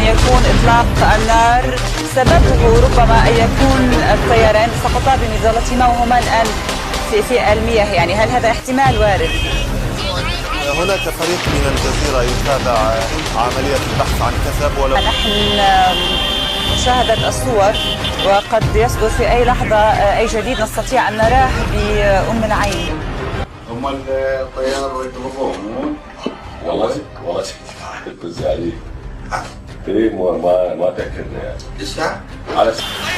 يكون إطلاق النار سببه ربما أن يكون الطيران سقطا بمظلتهما وهما الآن في المياه، يعني هل هذا احتمال وارد؟ هناك فريق من الجزيرة يتابع عملية البحث عن كسب. نحن مشاهدة الصور وقد يصدر في أي لحظة أي جديد نستطيع أن نراه بأم العين. هم الطيار يطلبون والله تفز عليه. ما تأكدنا يعني. لسه؟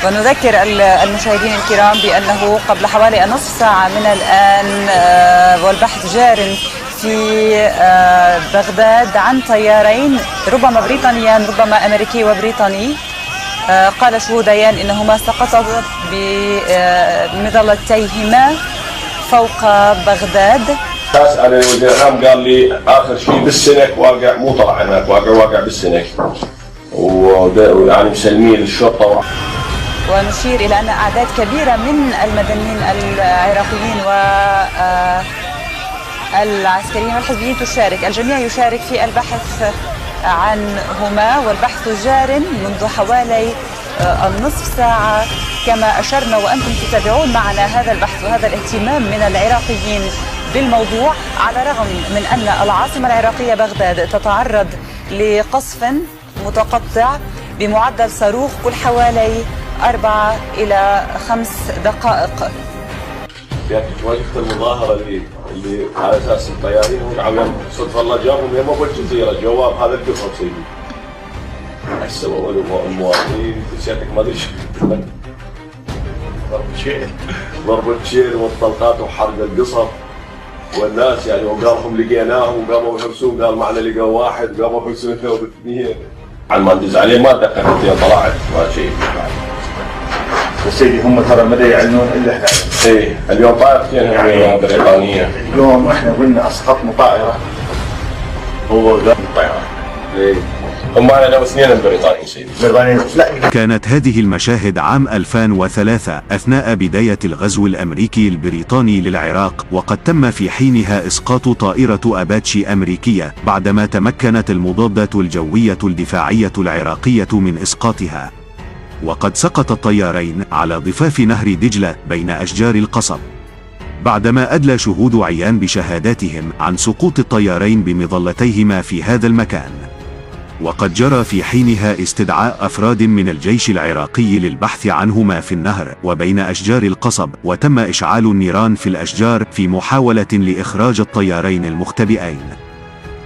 ونذكر المشاهدين الكرام بأنه قبل حوالي نصف ساعة من الآن والبحث جار في بغداد عن طيارين ربما بريطانيان ربما أمريكي وبريطاني. قال شهوديان إنهما سقطا بمظلتيهما فوق بغداد. أنا وزير الإعلام قال لي آخر شيء بالسنك واقع، مو طلع هناك، واقع بالسنك، ويعني مسلمين للشرطة. ونشير إلى أن أعداد كبيرة من المدنيين العراقيين والعسكريين والحزبيين تشارك، الجميع يشارك في البحث عنهما، والبحث جار منذ حوالي النصف ساعة كما أشرنا وأنتم تتابعون معنا هذا البحث وهذا الاهتمام من العراقيين بالموضوع، على الرغم من أن العاصمة العراقية بغداد تتعرض لقصف متقطع بمعدل صاروخ كل حوالي 4 إلى 5 دقائق. واجهت المظاهرة اللي على أساس الطيارين وقعوا صدفة الله جابهم يما بالجزيرة جواب هذا القصر سيدي. السبب المواطنين سيادتك ما أدري ضرب الشيل والطلقات وحرق القصر والناس يعني، وقالهم لقيناهم وقاموا يحرسون، قال معنا لقوا واحد وقاموا يحرسون اثنين. عن ما ندز عليه ما دققت طلعت ما شيء. بس سيدي هم ترى ما يعلنون الا احنا. ايه اليوم طائرتين بريطانيه. اليوم احنا قلنا اسقطنا طائره. هو قال طائره. ايه هم معنا لو اثنين بريطانيين سيدي. لا. كانت هذه المشاهد عام 2003 أثناء بداية الغزو الأمريكي البريطاني للعراق، وقد تم في حينها إسقاط طائرة أباتشي أمريكية بعدما تمكنت المضادة الجوية الدفاعية العراقية من إسقاطها. وقد سقط الطيارين على ضفاف نهر دجلة بين أشجار القصب، بعدما أدلى شهود عيان بشهاداتهم عن سقوط الطيارين بمظلتيهما في هذا المكان. وقد جرى في حينها استدعاء أفراد من الجيش العراقي للبحث عنهما في النهر وبين أشجار القصب، وتم إشعال النيران في الأشجار في محاولة لإخراج الطيارين المختبئين.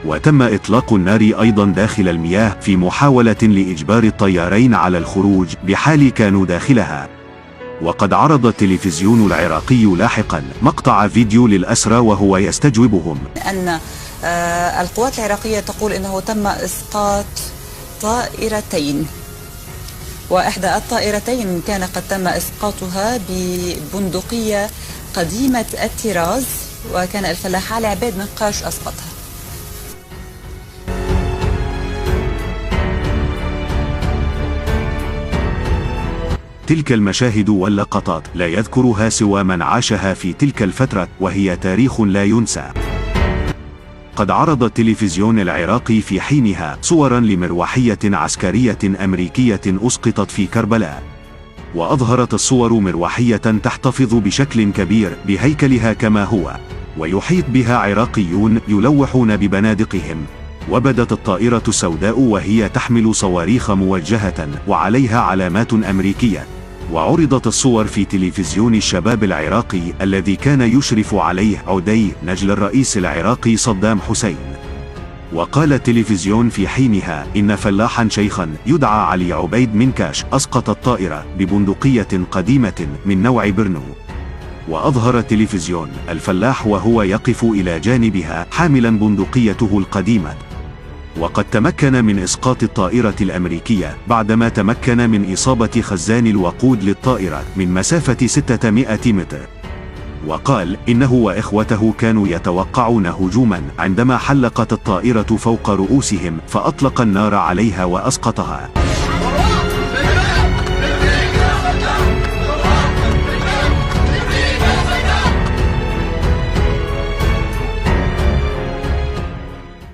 وتم إطلاق النار أيضا داخل المياه في محاولة لإجبار الطيارين على الخروج بحال كانوا داخلها. وقد عرض التلفزيون العراقي لاحقا مقطع فيديو للأسرى وهو يستجوبهم. أن القوات العراقية تقول إنه تم إسقاط طائرتين، وإحدى الطائرتين كان قد تم إسقاطها ببندقية قديمة الطراز، وكان الفلاح علي عبيد منقاش أسقطها. تلك المشاهد واللقطات لا يذكرها سوى من عاشها في تلك الفترة، وهي تاريخ لا ينسى. قد عرض التلفزيون العراقي في حينها صورا لمروحية عسكرية أمريكية أسقطت في كربلاء، وأظهرت الصور مروحية تحتفظ بشكل كبير بهيكلها كما هو، ويحيط بها عراقيون يلوحون ببنادقهم. وبدت الطائرة السوداء وهي تحمل صواريخ موجهة وعليها علامات أمريكية، وعرضت الصور في تلفزيون الشباب العراقي الذي كان يشرف عليه عدي نجل الرئيس العراقي صدام حسين. وقال التلفزيون في حينها إن فلاحا شيخا يدعى علي عبيد منكاش أسقط الطائرة ببندقية قديمة من نوع برنو. وأظهر التلفزيون الفلاح وهو يقف إلى جانبها حاملا بندقيته القديمة. وقد تمكن من إسقاط الطائرة الأمريكية بعدما تمكن من إصابة خزان الوقود للطائرة من مسافة 600 متر. وقال إنه وإخوته كانوا يتوقعون هجوما عندما حلقت الطائرة فوق رؤوسهم، فأطلق النار عليها وأسقطها.